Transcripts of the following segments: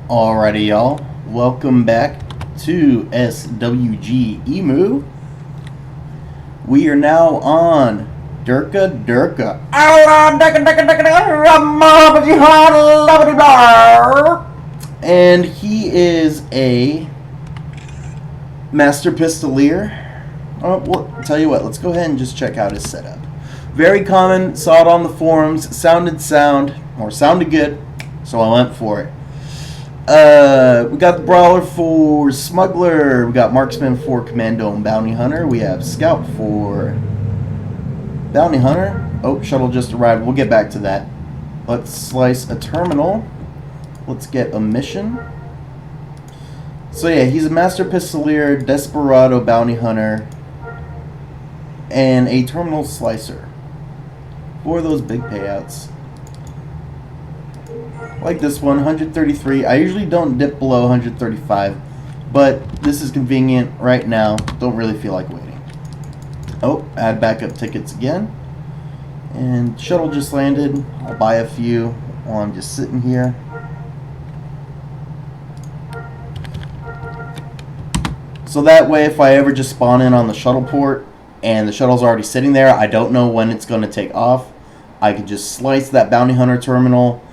Alrighty, y'all. Welcome back to SWGEmu. We are now on Durka Durka. And he is a Master Pistoleer. Oh, well, tell you what, let's go ahead and just check out his setup. Very common, saw it on the forums, sounded good, so I went for it. We got the Brawler for Smuggler. We got Marksman for Commando and Bounty Hunter. We have Scout for Bounty Hunter. Oh, shuttle just arrived. We'll get back to that. Let's slice a terminal. Let's get a mission. So yeah, he's a Master Pistoleer, Desperado Bounty Hunter, and a Terminal Slicer for those big payouts. Like this one, 133. I usually don't dip below 135, but this is convenient right now. Don't really feel like waiting. Oh, add backup tickets again. And shuttle just landed. I'll buy a few while I'm just sitting here. So that way, if I ever just spawn in on the shuttle port and the shuttle's already sitting there, I don't know when it's going to take off. I could just slice that Bounty Hunter terminal,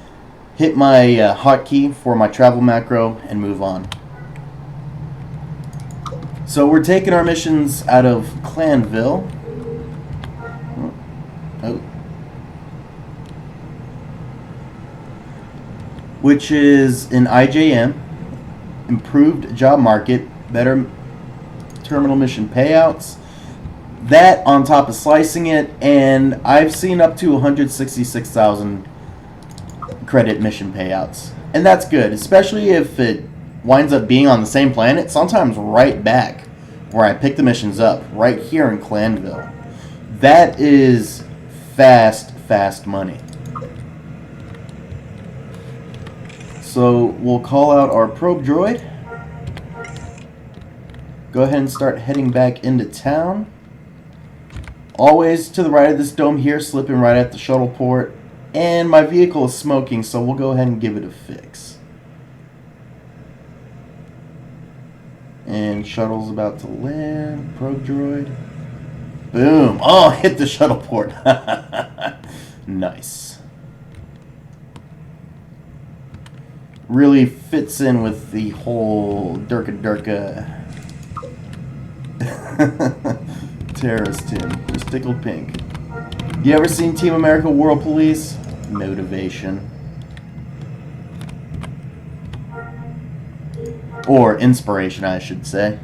hit my hotkey for my travel macro, and move on. So we're taking our missions out of Clanville. Oh. Which is an IJM, improved job market, better terminal mission payouts. That on top of slicing it, and I've seen up to 166,000 credit mission payouts, and that's good, especially if it winds up being on the same planet, sometimes right back where I picked the missions up, right here in Clanville. That is fast money. So we'll call out our probe droid, go ahead and start heading back into town. Always to the right of this dome here, slipping right at the shuttle port. And my vehicle is smoking, so we'll go ahead and give it a fix. And shuttle's about to land. Probe droid. Boom. Oh, hit the shuttle port. Nice. Really fits in with the whole Durka Durka terrorist tune. Just tickled pink. You ever seen Team America World Police? Motivation. Or inspiration, I should say.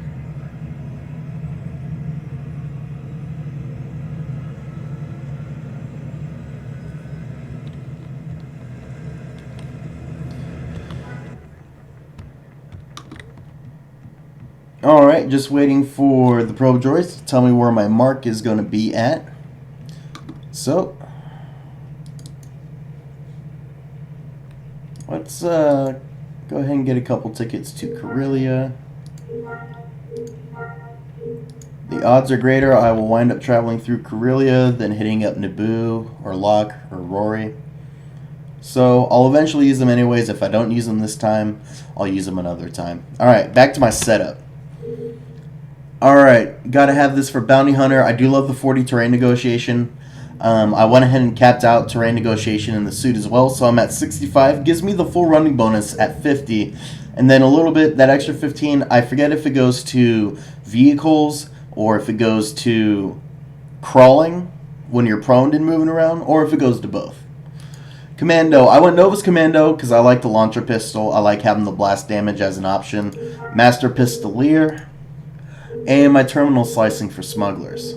Alright, just waiting for the probe droids to tell me where my mark is going to be at. So, let's go ahead and get a couple tickets to Corellia. The odds are greater I will wind up traveling through Corellia than hitting up Naboo or Locke or Rory. So I'll eventually use them anyways. If I don't use them this time, I'll use them another time. Alright, back to my setup. Alright, gotta have this for Bounty Hunter. I do love the 40 terrain negotiation. I went ahead and capped out terrain negotiation in the suit as well, so I'm at 65. Gives me the full running bonus at 50. And then a little bit, that extra 15, I forget if it goes to vehicles or if it goes to crawling when you're prone and moving around, or if it goes to both. Commando, I went Novus Commando because I like the launcher pistol. I like having the blast damage as an option. Master Pistoleer. And my terminal slicing for smugglers.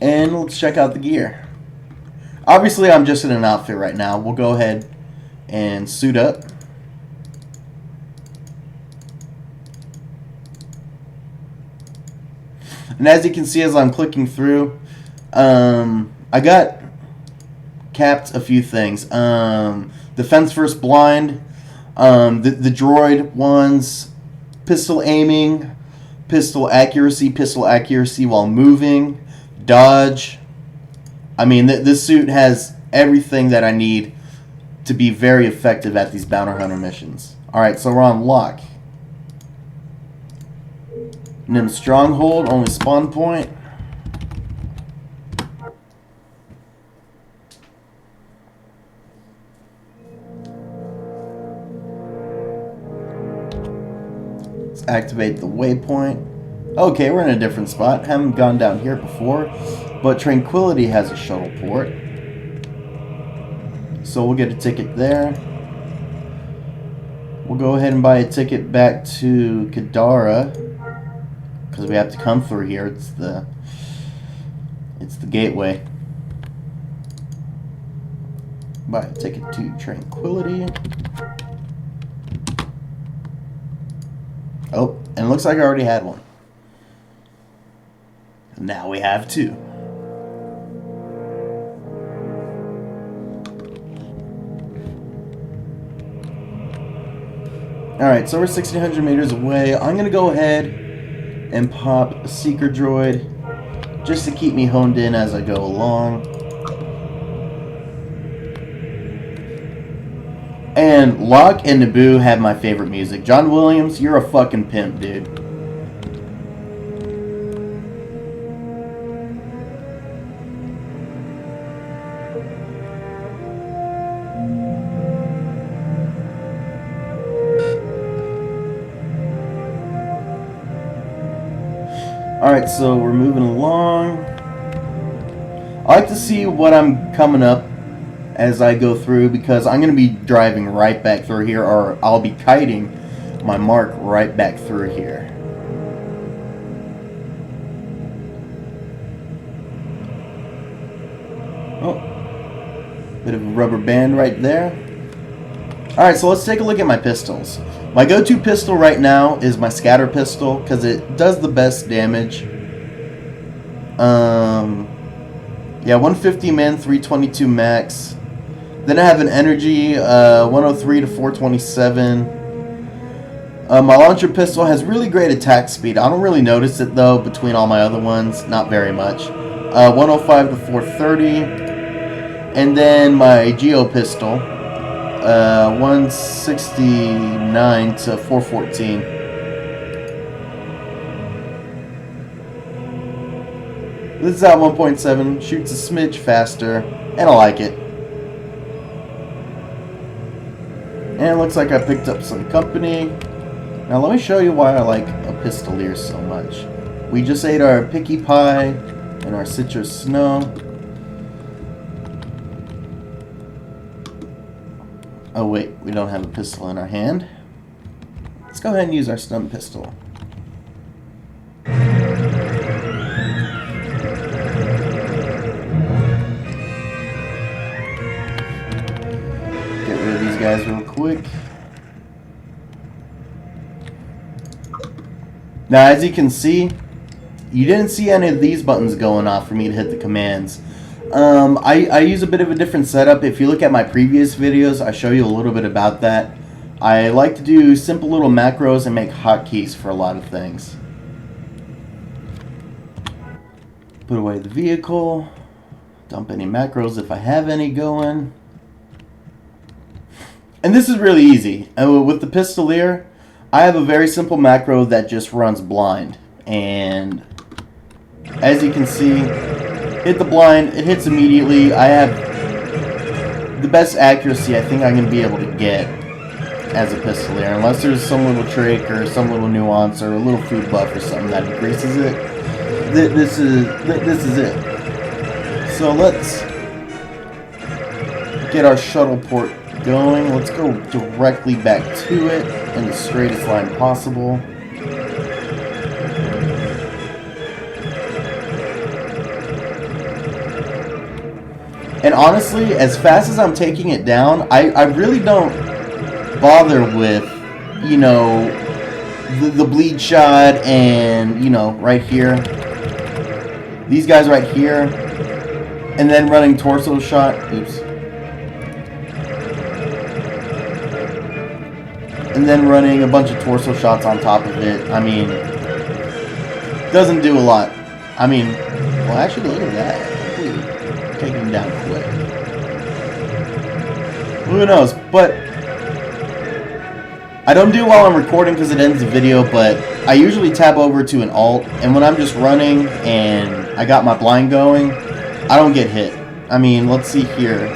And let's check out the gear. Obviously, I'm just in an outfit right now. We'll go ahead and suit up. And as you can see as I'm clicking through, I got capped a few things. Defense first blind, the droid ones, pistol aiming, pistol accuracy while moving, dodge. I mean, this suit has everything that I need to be very effective at these bounty hunter missions. Alright, so we're on lock. And then stronghold, only spawn point. Let's activate the waypoint. Okay, we're in a different spot. Haven't gone down here before. But Tranquility has a shuttle port. So we'll get a ticket there. We'll go ahead and buy a ticket back to Kedara, because we have to come through here. It's the gateway. Buy a ticket to Tranquility. Oh, and it looks like I already had one. Now we have two. Alright, so we're 1,600 meters away. I'm going to go ahead and pop a Seeker Droid just to keep me honed in as I go along. And Locke and Naboo have my favorite music. John Williams, you're a fucking pimp, dude. Alright, so we're moving along. I like to see what I'm coming up as I go through, because I'm going to be driving right back through here, or I'll be kiting my mark right back through here. Oh, bit of a rubber band right there. Alright, so let's take a look at my pistols. My go-to pistol right now is my scatter pistol, because it does the best damage. Yeah, 150 min, 322 max. Then I have an energy, 103 to 427. My launcher pistol has really great attack speed. I don't really notice it though between all my other ones, not very much. 105 to 430. And then my Geo pistol, 169 to 414. This is at 1.7, shoots a smidge faster, and I like it. And it looks like I picked up some company. Now let me show you why I like a Pistoleer so much. We just ate our picky pie and our citrus snow. Oh wait, we don't have a pistol in our hand. Let's go ahead and use our stun pistol. Get rid of these guys real quick. Now as you can see, you didn't see any of these buttons going off for me to hit the commands. I use a bit of a different setup. If you look at my previous videos, I show you a little bit about that. I like to do simple little macros and make hotkeys for a lot of things. Put away the vehicle. Dump any macros if I have any going. And this is really easy. With the Pistoleer, I have a very simple macro that just runs blind. And as you can see, hit the blind, it hits immediately. I have the best accuracy I think I'm going to be able to get as a Pistoleer, unless there's some little trick or some little nuance or a little food buff or something that increases it. This is it. So let's get our shuttle port going. Let's go directly back to it in the straightest line possible. And honestly, as fast as I'm taking it down, I really don't bother with, you know, the bleed shot and, you know, right here. These guys right here. And then running torso shot. Oops. And then running a bunch of torso shots on top of it. I mean, doesn't do a lot. I mean, well, actually, look at that. Taking him down quick. Who knows? But I don't do while I'm recording because it ends the video, but I usually tab over to an alt, and when I'm just running and I got my blind going, I don't get hit. I mean, let's see here.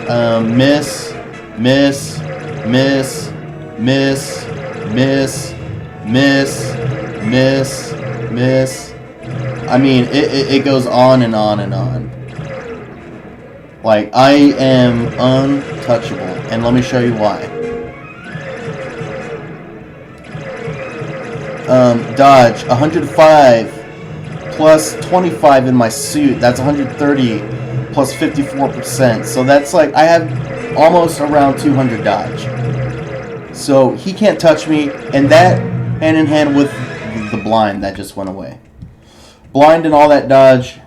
Miss, miss, miss, miss, miss, miss, miss, miss. I mean, it goes on and on and on. Like, I am untouchable, and let me show you why. Dodge, 105 plus 25 in my suit. That's 130 plus 54%. So that's like, I have almost around 200 dodge. So he can't touch me, and that hand in hand with the blind that just went away. Blind and all that dodge,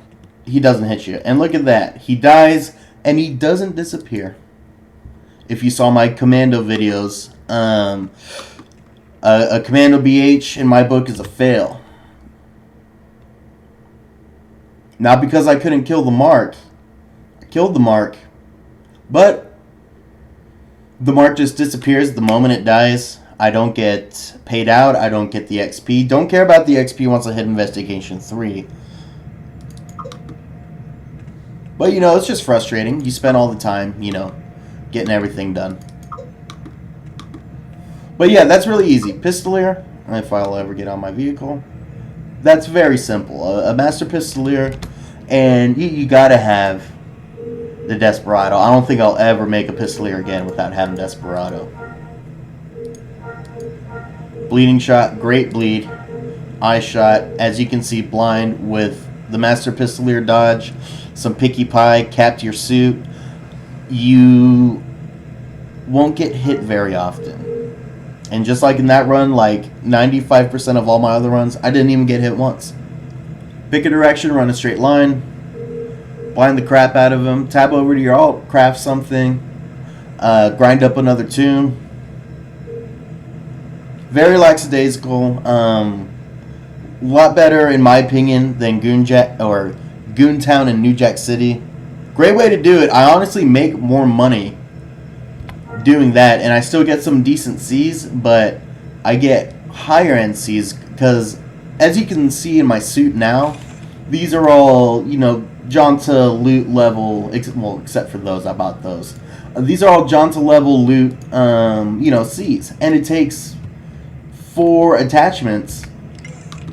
he doesn't hit you. And look at that. He dies, and he doesn't disappear. If you saw my commando videos, a commando BH in my book is a fail. Not because I couldn't kill the mark. I killed the mark. But the mark just disappears the moment it dies. I don't get paid out. I don't get the XP. Don't care about the XP once I hit Investigation 3. But, you know, it's just frustrating. You spend all the time, you know, getting everything done. But yeah, that's really easy. Pistoleer, if I'll ever get on my vehicle. That's very simple. A Master Pistoleer, and you gotta have the Desperado. I don't think I'll ever make a Pistoleer again without having Desperado. Bleeding shot, great bleed. Eye shot, as you can see, blind with the Master Pistoleer dodge. Some picky pie, capped your suit. You won't get hit very often. And just like in that run, like 95% of all my other runs, I didn't even get hit once. Pick a direction, run a straight line, blind the crap out of them, tab over to your alt, craft something, grind up another tune. Very lackadaisical. A lot better, in my opinion, than Goontown in New Jack City. Great way to do it. I honestly make more money doing that, and I still get some decent C's, but I get higher end C's because, as you can see in my suit now, these are all, you know, Jonta loot level, well, except for those, I bought those. These are all Jonta level loot, you know, C's, and it takes 4 attachments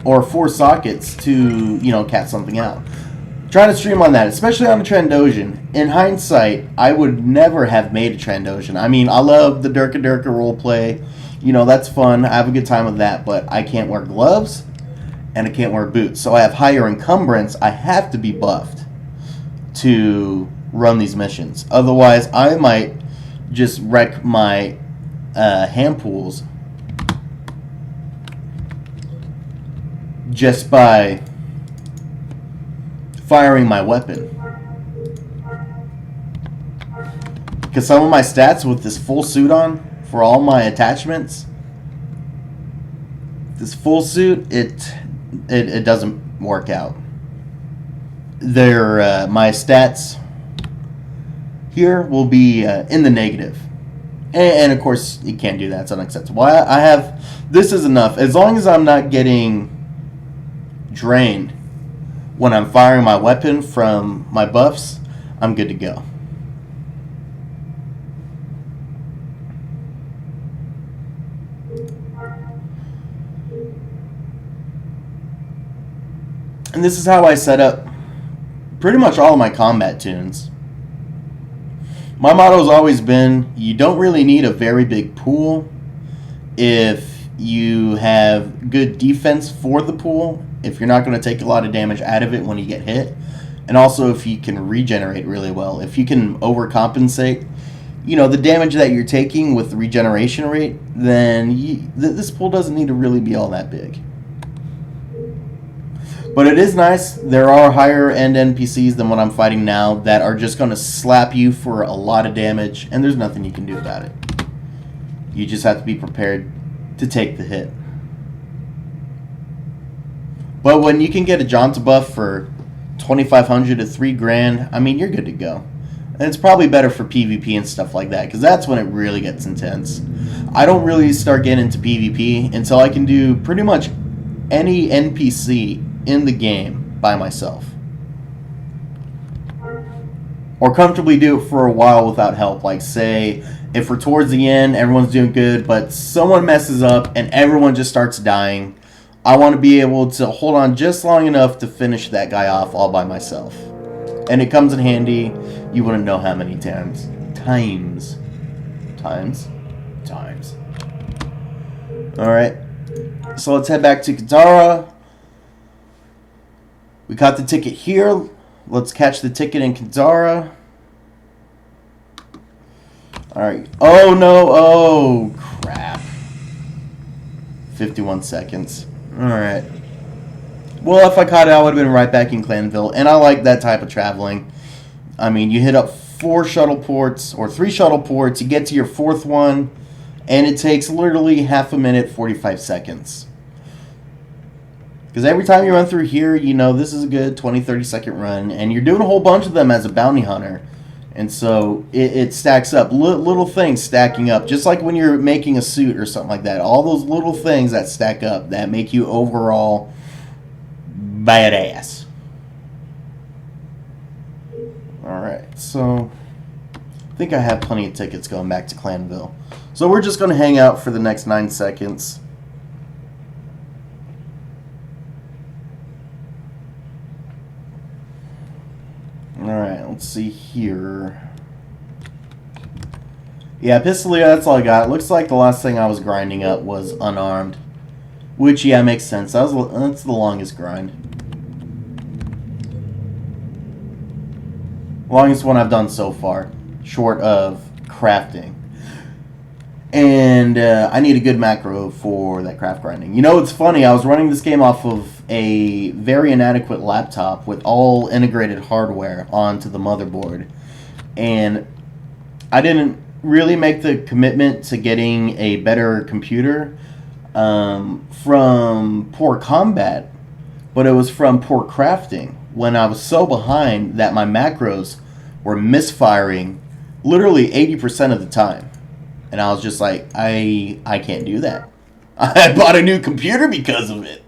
or 4 sockets to, you know, cat something out. Trying to streamline that, especially on a Trandoshan. In hindsight, I would never have made a Trandoshan. I mean, I love the Durka Durka roleplay. You know, that's fun. I have a good time with that, but I can't wear gloves, and I can't wear boots. So I have higher encumbrance. I have to be buffed to run these missions. Otherwise, I might just wreck my hand pools just by firing my weapon. Because some of my stats with this full suit on, for all my attachments, this full suit, it doesn't work out. My stats here will be in the negative. And of course, you can't do that. It's unacceptable. I have, this is enough. As long as I'm not getting drained when I'm firing my weapon from my buffs, I'm good to go. And this is how I set up pretty much all of my combat tunes. My motto has always been, you don't really need a very big pool if you have good defense for the pool, if you're not going to take a lot of damage out of it when you get hit, and also if you can regenerate really well. If you can overcompensate, you know, the damage that you're taking with the regeneration rate, then this pool doesn't need to really be all that big. But it is nice. There are higher end NPCs than what I'm fighting now that are just going to slap you for a lot of damage, and there's nothing you can do about it. You just have to be prepared to take the hit. But when you can get a Jonta buff for $2,500 to $3,000, I mean, you're good to go. And it's probably better for PvP and stuff like that, because that's when it really gets intense. I don't really start getting into PvP until I can do pretty much any NPC in the game by myself. Or comfortably do it for a while without help. Like, say, if we're towards the end, everyone's doing good, but someone messes up and everyone just starts dying, I want to be able to hold on just long enough to finish that guy off all by myself. And it comes in handy, you wouldn't know how many times. Alright. So let's head back to Kedara. We got the ticket here. Let's catch the ticket in Kedara. Alright. Oh no. Oh crap. 51 seconds. Alright. Well, if I caught it, I would have been right back in Clanville. And I like that type of traveling. I mean, you hit up 4 shuttle ports, or 3 shuttle ports. You get to your 4th one, and it takes literally half a minute, 45 seconds. Because every time you run through here, you know this is a good 20-30 second run. And you're doing a whole bunch of them as a bounty hunter. And so it stacks up. Little things stacking up. Just like when you're making a suit or something like that. All those little things that stack up that make you overall badass. Alright, so I think I have plenty of tickets going back to Clanville. So we're just going to hang out for the next 9 seconds. Alright, let's see here. Yeah, Pistoleer, that's all I got. Looks like the last thing I was grinding up was unarmed. Which, yeah, makes sense. That's the longest grind. Longest one I've done so far, short of crafting. And I need a good macro for that craft grinding. You know, it's funny, I was running this game off of a very inadequate laptop with all integrated hardware onto the motherboard. And I didn't really make the commitment to getting a better computer from poor combat, but it was from poor crafting. When I was so behind that my macros were misfiring literally 80% of the time. And I was just like, I can't do that. I bought a new computer because of it.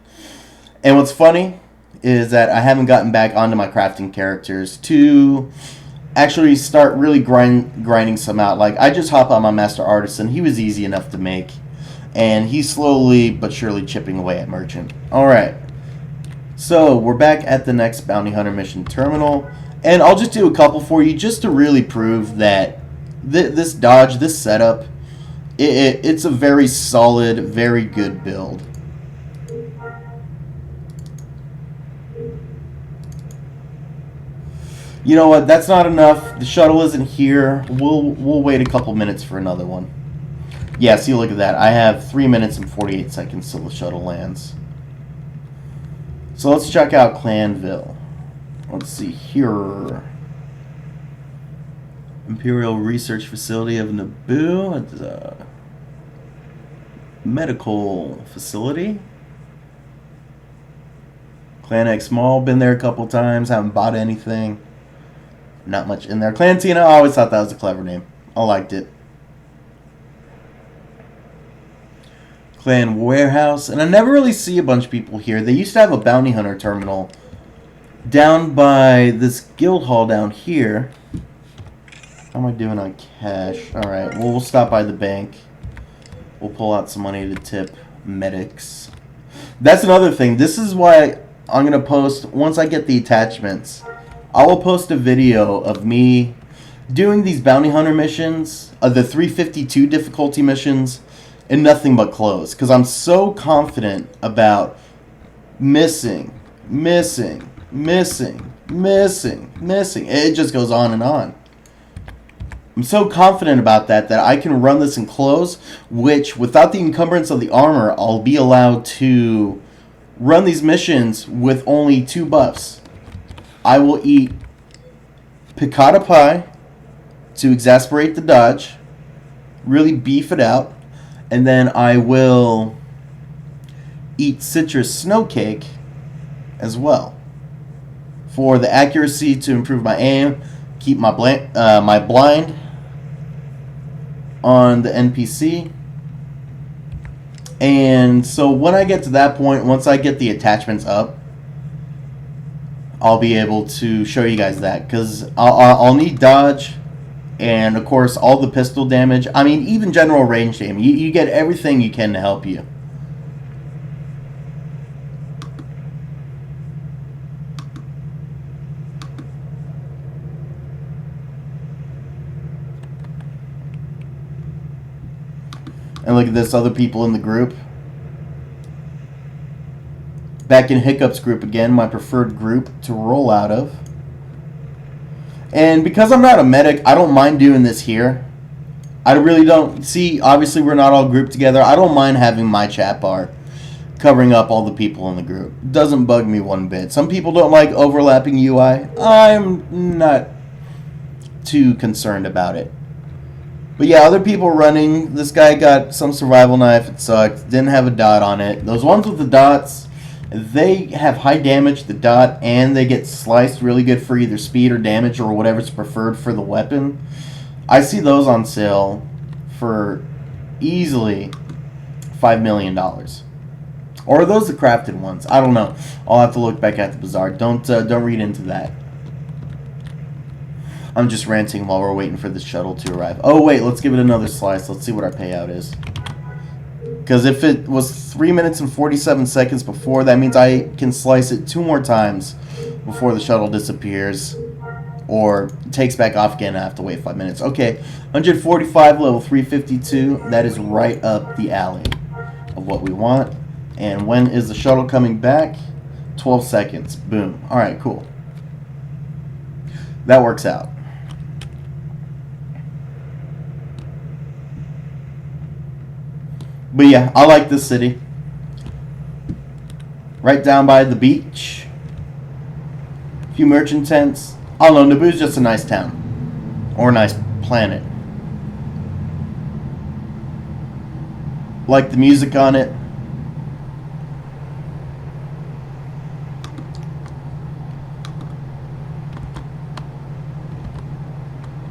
And what's funny is that I haven't gotten back onto my crafting characters to actually start really grinding some out. Like, I just hop on my Master Artisan. He was easy enough to make. And he's slowly but surely chipping away at Merchant. Alright. So, we're back at the next Bounty Hunter Mission Terminal. And I'll just do a couple for you just to really prove that this dodge, this setup, it's a very solid, very good build. You know what? That's not enough. The shuttle isn't here. We'll wait a couple minutes for another one. Yeah, see, look at that. I have 3 minutes and 48 seconds till the shuttle lands. So let's check out Clanville. Let's see here. Imperial Research Facility of Naboo. It's a medical facility. Clan X Mall. Been there a couple times. Haven't bought anything. Not much in there. Clantina. I always thought that was a clever name. I liked it. Clan Warehouse. And I never really see a bunch of people here. They used to have a bounty hunter terminal down by this guild hall down here. How am I doing on cash? Alright, well, we'll stop by the bank. We'll pull out some money to tip medics. That's another thing. This is why I'm going to post, once I get the attachments, I will post a video of me doing these bounty hunter missions, the 352 difficulty missions, and nothing but close. Because I'm so confident about missing. It just goes on and on. I'm so confident about that I can run this in close, which without the encumbrance of the armor, I'll be allowed to run these missions with only 2 buffs. I will eat piccata pie to exasperate the dodge, really beef it out, and then I will eat citrus snow cake as well for the accuracy to improve my aim, keep my blind on the NPC. And so when I get to that point, once I get the attachments up, I'll be able to show you guys that, because I'll need dodge, and of course all the pistol damage. I mean, even general range aim. You get everything you can to help you. And look at this, other people in the group. Back in Hiccup's group again, my preferred group to roll out of. And because I'm not a medic, I don't mind doing this here. I really don't. See, obviously we're not all grouped together. I don't mind having my chat bar covering up all the people in the group. It doesn't bug me one bit. Some people don't like overlapping UI. I'm not too concerned about it. But yeah, other people running. This guy got some survival knife. It sucked. Didn't have a dot on it. Those ones with the dots, they have high damage, the dot, and they get sliced really good for either speed or damage or whatever's preferred for the weapon. I see those on sale for easily $5 million. Or are those the crafted ones? I don't know. I'll have to look back at the bazaar. Don't read into that. I'm just ranting while we're waiting for the shuttle to arrive. Oh, wait, let's give it another slice. Let's see what our payout is. Because if it was 3 minutes and 47 seconds before, that means I can slice it 2 more times before the shuttle disappears. Or takes back off again, I have to wait 5 minutes. Okay, 145, level 352. That is right up the alley of what we want. And when is the shuttle coming back? 12 seconds. Boom. Alright, cool. That works out. But yeah, I like this city. Right down by the beach. A few merchant tents. I don't know, Naboo's just a nice town. Or a nice planet. Like the music on it.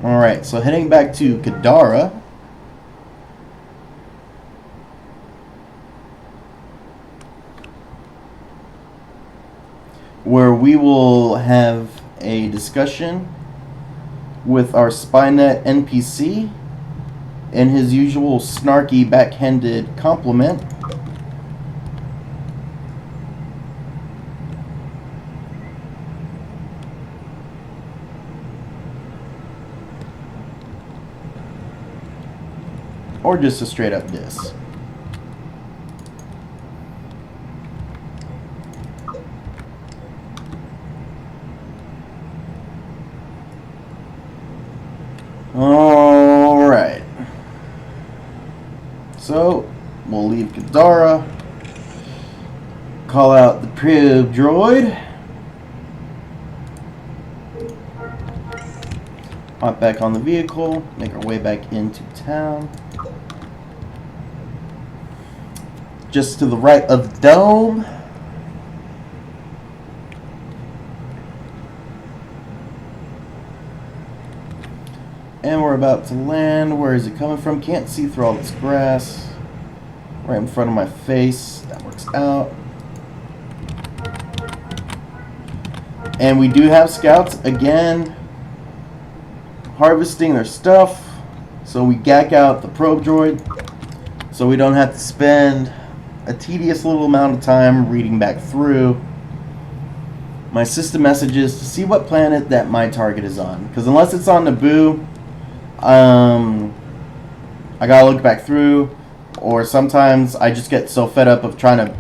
Alright, so heading back to Kedara. Where we will have a discussion with our Spynet NPC and his usual snarky backhanded compliment. Or just a straight up diss. Alright. So, we'll leave Kedara. Call out the probe droid. Hop back on the vehicle. Make our way back into town. Just to the right of the dome. And we're about to land. Where is it coming from? Can't see through all this grass. Right in front of my face. That works out. And we do have scouts again harvesting their stuff. So we gack out the probe droid. So we don't have to spend a tedious little amount of time reading back through my system messages to see what planet that my target is on. Because unless it's on Naboo, I gotta look back through, or sometimes I just get so fed up of trying to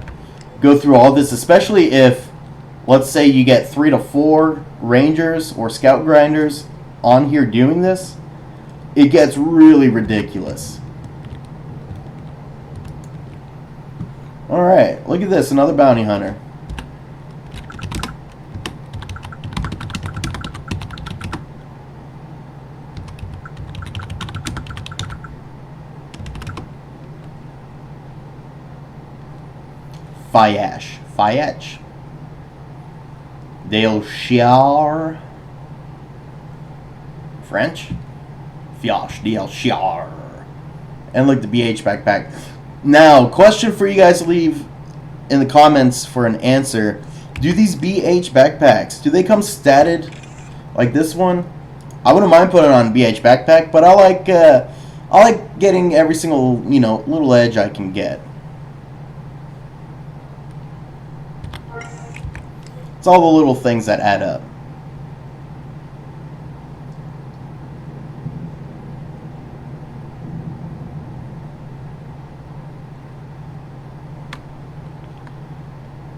go through all this, especially if, let's say, you get 3 to 4 rangers or scout grinders on here doing this. It gets really ridiculous. Alright, look at this, another bounty hunter. Fayash. Dale Shiar. French. Fiosh, DL, and look, the BH backpack. Now, question for you guys to leave in the comments for an answer. Do these BH backpacks, do they come statted like this one? I wouldn't mind putting on a BH backpack, but I like getting every single, you know, little edge I can get. It's all the little things that add up.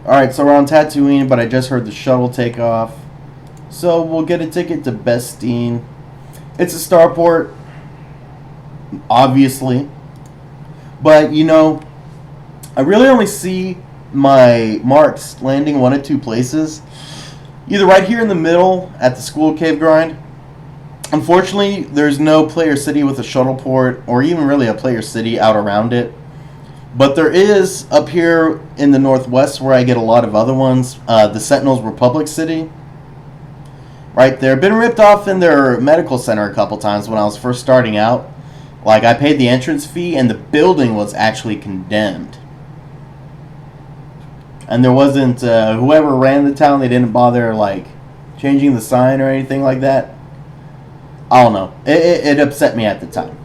Alright, so we're on Tatooine, but I just heard the shuttle take off. So we'll get a ticket to Bestine. It's a starport, obviously. But, you know, I really only see my marks landing one of two places. Either right here in the middle at the school cave grind. Unfortunately, there's no player city with a shuttle port, or even really a player city out around it. But there is up here in the northwest where I get a lot of other ones, the Sentinels Republic City. Right there. Been ripped off in their medical center a couple times when I was first starting out. Like, I paid the entrance fee and the building was actually condemned. And there wasn't, whoever ran the town, they didn't bother, like, changing the sign or anything like that. I don't know. It upset me at the time.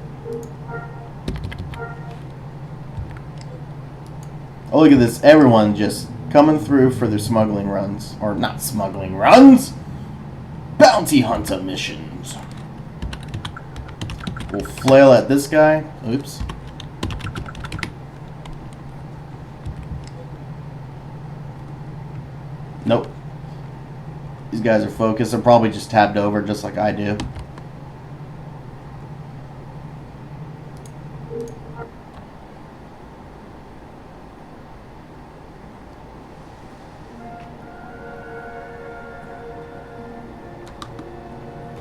Oh, look at this. Everyone just coming through for their smuggling runs. Or not smuggling runs! Bounty hunter missions. We'll flail at this guy. Oops. Nope. These guys are focused. They're probably just tabbed over just like I do.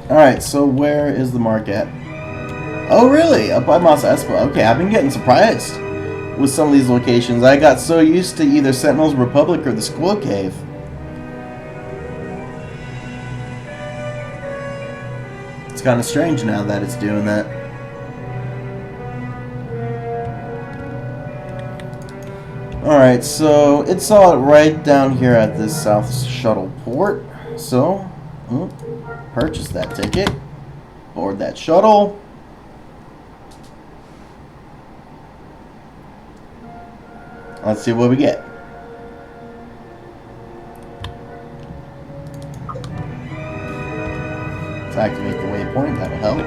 Alright, so where is the mark at? Oh, really? Up by Mos Espa. Okay, I've been getting surprised with some of these locations. I got so used to either Sentinels Republic or the School Cave. It's kind of strange now that it's doing that. Alright, so it saw it right down here at this South Shuttle port. So, purchase that ticket. Board that shuttle. Let's see what we get. Let's activate the waypoint, that'll help.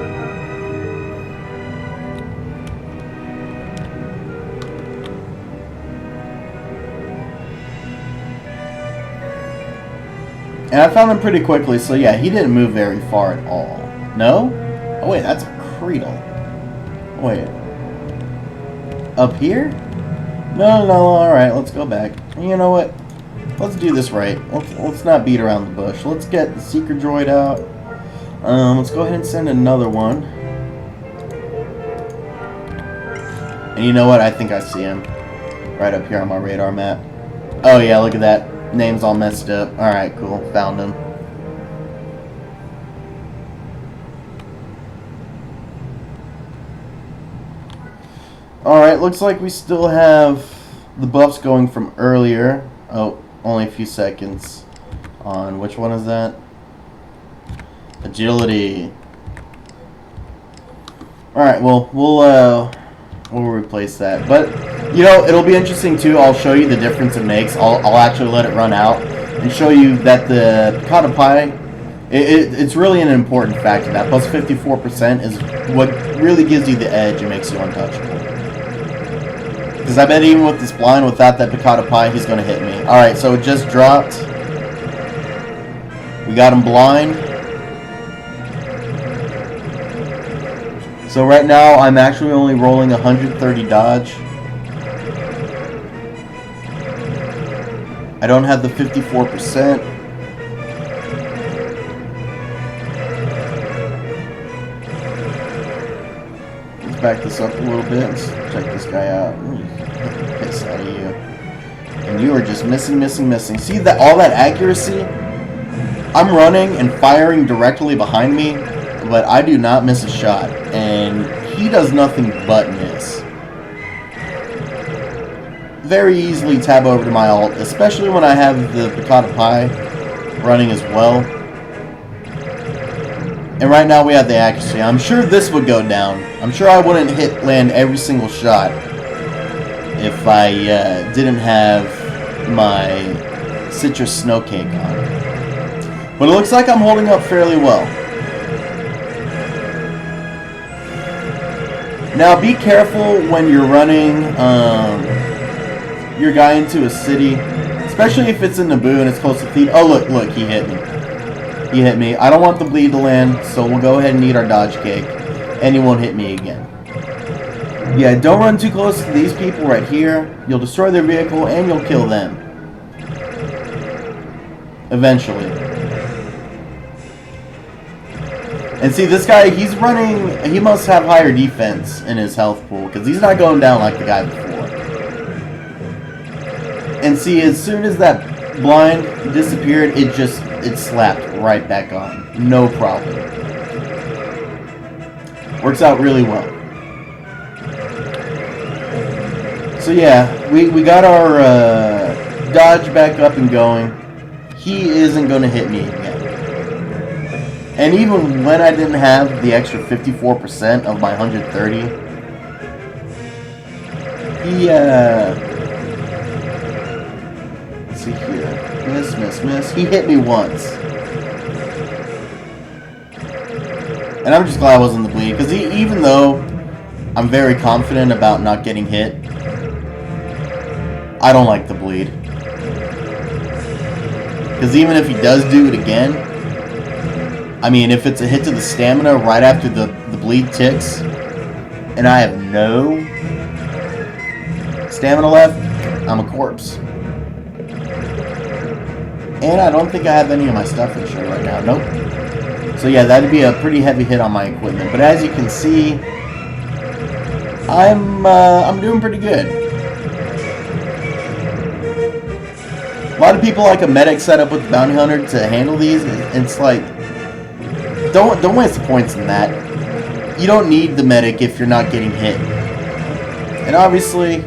And I found him pretty quickly, so yeah, he didn't move very far at all. No? Oh wait, that's a Creedle. Wait. Up here? No, alright, let's go back. You know what? Let's do this right. Let's not beat around the bush. Let's get the Seeker Droid out. Let's go ahead and send another one. And you know what? I think I see him. Right up here on my radar map. Oh yeah, look at that. Name's all messed up. Alright, cool. Found him. Alright, looks like we still have the buffs going from earlier. Oh, only a few seconds. On which one is that? Agility. Alright, well, we'll replace that. But, you know, it'll be interesting too. I'll show you the difference it makes. I'll actually let it run out and show you that the Piccata Pie, it's really an important factor. That plus 54% is what really gives you the edge and makes you untouchable. Because I bet even with this blind, without that Piccata Pie, he's going to hit me. Alright, so it just dropped. We got him blind. So right now, I'm actually only rolling 130 dodge. I don't have the 54%. Let's back this up a little bit. Let's check this guy out. Piss out of you. And you are just missing. See that all that accuracy? I'm running and firing directly behind me, but I do not miss a shot, and he does nothing but miss. Very easily tab over to my ult, especially when I have the piccata pie running as well. And right now we have the accuracy. I'm sure this would go down. I'm sure I wouldn't land every single shot if I didn't have my citrus snow cake on. But it looks like I'm holding up fairly well. Now be careful when you're running your guy into a city, especially if it's in Naboo and it's close to feet. Oh look, he hit me. He hit me. I don't want the bleed to land, so we'll go ahead and eat our dodge cake, and he won't hit me again. Yeah, don't run too close to these people right here. You'll destroy their vehicle and you'll kill them. Eventually. And see, this guy, he's running, he must have higher defense in his health pool, because he's not going down like the guy before. And see, as soon as that blind disappeared, it slapped right back on. No problem. Works out really well. So yeah, we got our dodge back up and going. He isn't going to hit me again. And even when I didn't have the extra 54% of my 130, he, let's see here. Miss. He hit me once. And I'm just glad I wasn't the bleed, because even though I'm very confident about not getting hit, I don't like the bleed. Because even if he does do it again, I mean, if it's a hit to the stamina right after the bleed ticks, and I have no stamina left, I'm a corpse. And I don't think I have any of my stuff insured right now. Nope. So yeah, that'd be a pretty heavy hit on my equipment. But as you can see, I'm doing pretty good. A lot of people like a medic setup with the bounty hunter to handle these. It's like, don't waste the points in that. You don't need the medic if you're not getting hit. And obviously,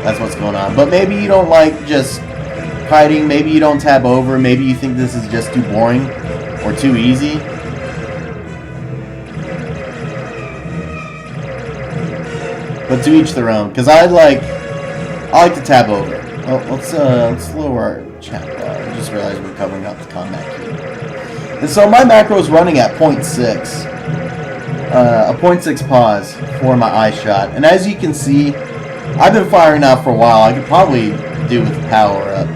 that's what's going on. But maybe you don't like just fighting, maybe you don't tab over, maybe you think this is just too boring or too easy. But to each their own, because I like to tab over. Oh, let's lower our chat bar. I just realized we're covering up the combat key. And so my macro is running at 0.6. A 0.6 pause for my eye shot. And as you can see, I've been firing now for a while. I could probably do with the power up.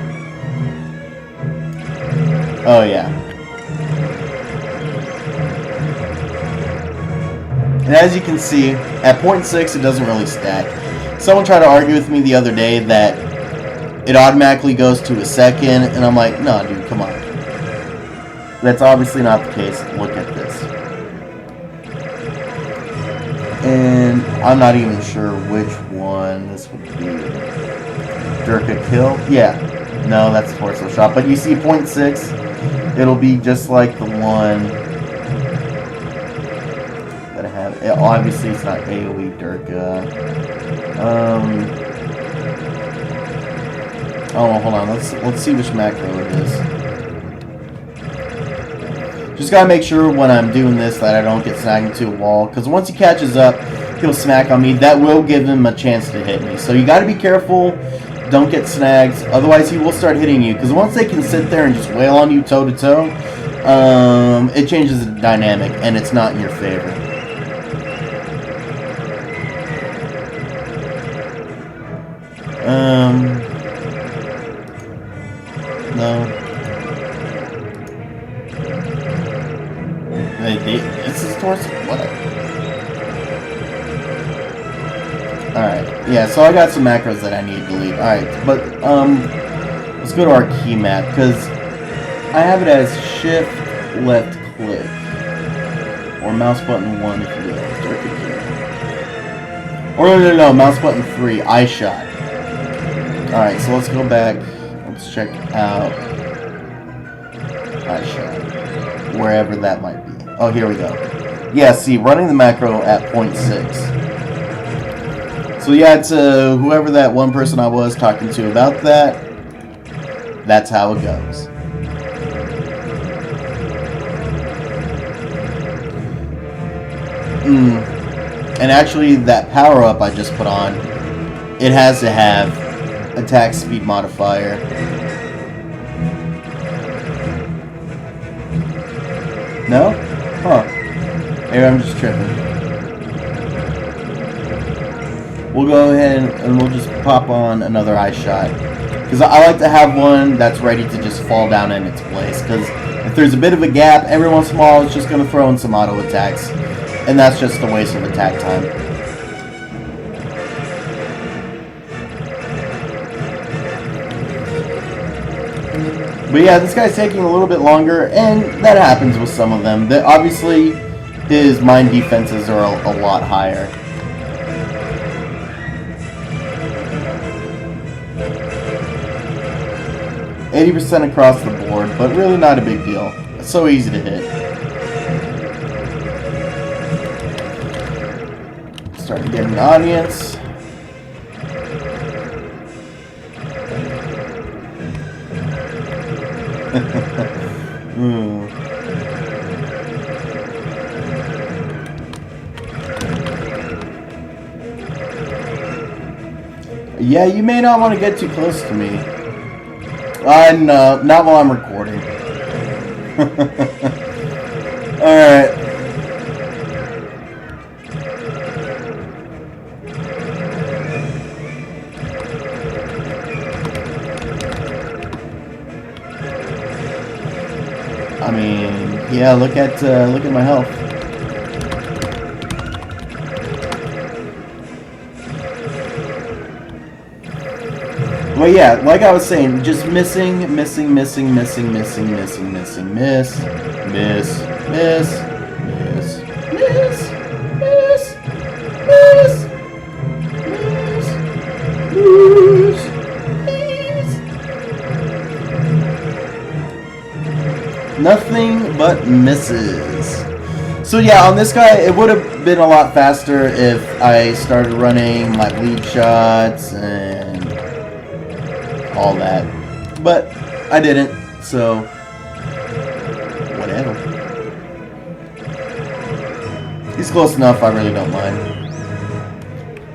Oh yeah. And as you can see, at 0.6 it doesn't really stack. Someone tried to argue with me the other day that it automatically goes to a second, and I'm like, no dude, come on. That's obviously not the case. Look at this. And I'm not even sure which one this would be. Durka kill? Yeah. No, that's a torso shot. But you see 0.6, it'll be just like the one that I have. Obviously, it's not AoE Durka. Oh, hold on. Let's see which macro it is. Just gotta make sure when I'm doing this that I don't get snagged into a wall, because once he catches up, he'll smack on me. That will give him a chance to hit me. So you gotta be careful. Don't get snags, otherwise he will start hitting you. Because once they can sit there and just wail on you toe to toe, it changes the dynamic, and it's not in your favor. No. This is towards what? Alright, yeah, so I got some macros that I need to delete. Alright, but, let's go to our key map, because I have it as shift, left click, or mouse button 1 if you will, or no, mouse button 3, eye shot. Alright, so let's go back, let's check out eye shot, wherever that might be. Oh, here we go. Yeah, see, running the macro at 0.6. So yeah, to whoever that one person I was talking to about that, that's how it goes. And actually, that power-up I just put on, it has to have attack speed modifier. No? Huh. Maybe I'm just tripping. We'll go ahead and we'll just pop on another eye shot. Because I like to have one that's ready to just fall down in its place. Because if there's a bit of a gap, every once in a while it's just going to throw in some auto attacks. And that's just a waste of attack time. But yeah, this guy's taking a little bit longer, and that happens with some of them. Obviously, his mine defenses are a lot higher. %, across the board, but really not a big deal. It's so easy to hit. Starting getting an audience. Yeah, you may not want to get too close to me. No, not while I'm recording. Alright. I mean, yeah, look at my health. But yeah, like I was saying, just missing, miss. Nothing but misses. So yeah, on this guy, it would have been a lot faster if I started running my bleed shots and all that, but I didn't, so whatever. He's close enough, I really don't mind.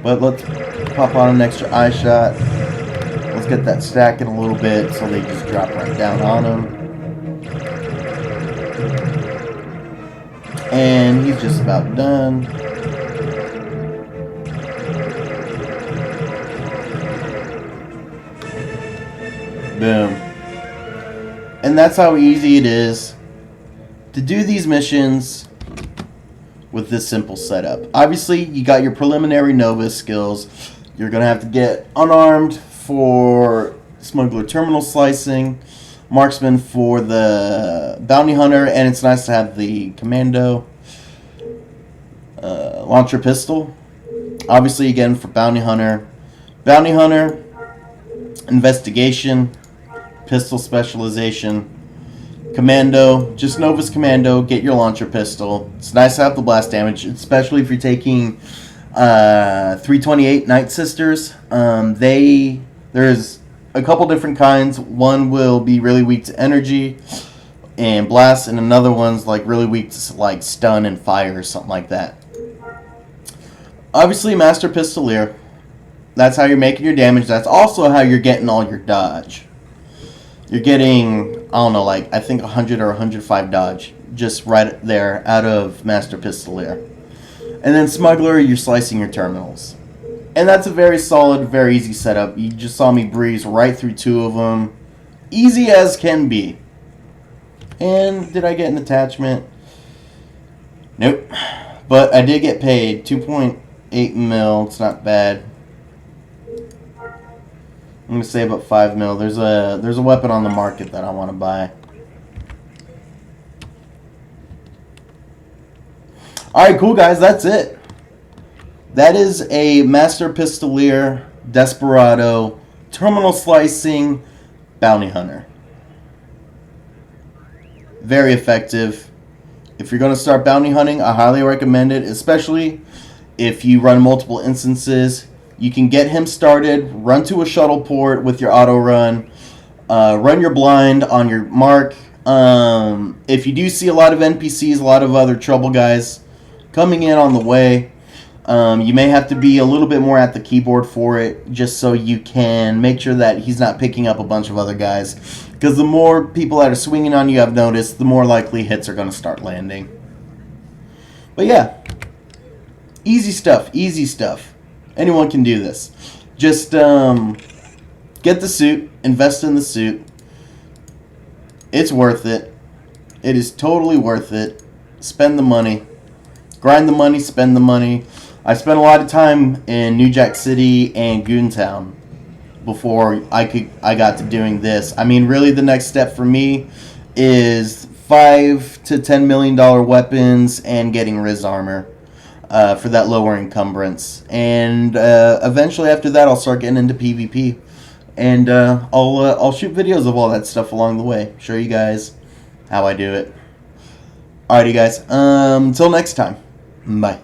But let's pop on an extra eye shot. Let's get that stacking a little bit so they just drop right down on him. And he's just about done. Boom. And that's how easy it is to do these missions with this simple setup. Obviously, you got your preliminary Nova skills. You're going to have to get unarmed for smuggler terminal slicing, marksman for the bounty hunter, and it's nice to have the commando launcher pistol. Obviously, again, for bounty hunter, investigation, pistol specialization, commando, just Nova's commando, get your launcher pistol. It's nice to have the blast damage, especially if you're taking 328 Night Sisters. There's a couple different kinds. One will be really weak to energy and blast, and another one's like really weak to like stun and fire or something like that. Obviously, Master Pistoleer. That's how you're making your damage. That's also how you're getting all your dodge. You're getting, I don't know, like, I think 100 or 105 dodge. Just right there out of Master Pistoleer. And then Smuggler, you're slicing your terminals. And that's a very solid, very easy setup. You just saw me breeze right through two of them. Easy as can be. And did I get an attachment? Nope. But I did get paid 2.8 mil. It's not bad. I'm gonna say about 5 mil. There's a weapon on the market that I want to buy. Alright, cool guys, that's it. That is a Master Pistoleer Desperado terminal slicing bounty hunter. Very effective. If you're going to start bounty hunting, I highly recommend it, especially if you run multiple instances. You can get him started, run to a shuttle port with your auto run, run your blind on your mark. If you do see a lot of NPCs, a lot of other trouble guys coming in on the way, you may have to be a little bit more at the keyboard for it, just so you can make sure that he's not picking up a bunch of other guys. Because the more people that are swinging on you, I've noticed, the more likely hits are going to start landing. But yeah, easy stuff, easy stuff. Anyone can do this. Just get the suit, invest in the suit. It's worth it. It is totally worth it. Spend the money. Grind the money, spend the money. I spent a lot of time in New Jack City and Goontown before I got to doing this. I mean, really the next step for me is $5 to $10 million weapons and getting Riz armor for that lower encumbrance. And eventually after that I'll start getting into PvP. And I'll shoot videos of all that stuff along the way. Show you guys how I do it. Alrighty guys, until next time. Bye.